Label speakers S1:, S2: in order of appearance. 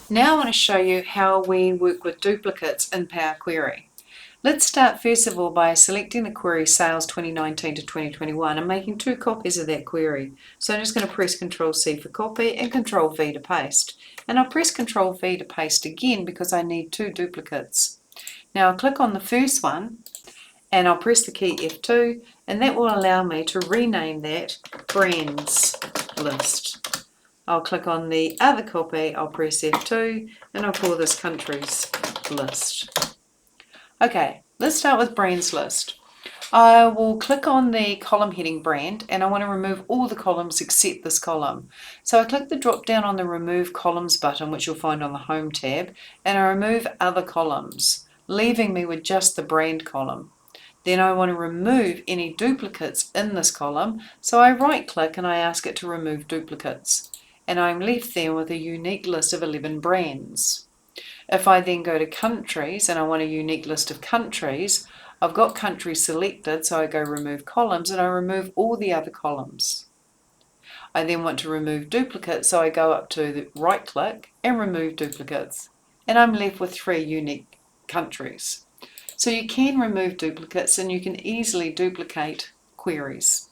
S1: Now I want to show you how we work with duplicates in Power Query. Let's start first of all by selecting the query Sales 2019 to 2021 and making two copies of that query. So I'm just going to press Ctrl C for copy and Ctrl V to paste. And I'll press Ctrl V to paste again because I need two duplicates. Now I'll click on the first one and I'll press the key F2, and that will allow me to rename that Brands List. I'll click on the other copy, I'll press F2, and I'll call this Countries List. Okay, let's start with Brands List. I will click on the column heading brand, and I want to remove all the columns except this column. So I click the drop down on the Remove Columns button, which you'll find on the Home tab, and I remove other columns, leaving me with just the brand column. Then I want to remove any duplicates in this column, so I right click and I ask it to remove duplicates. And I'm left there with a unique list of 11 brands. If I then go to countries and I want a unique list of countries, I've got countries selected, so I go remove columns and I remove all the other columns. I then want to remove duplicates, so I go up to the right click and remove duplicates. And I'm left with 3 unique countries. So you can remove duplicates and you can easily duplicate queries.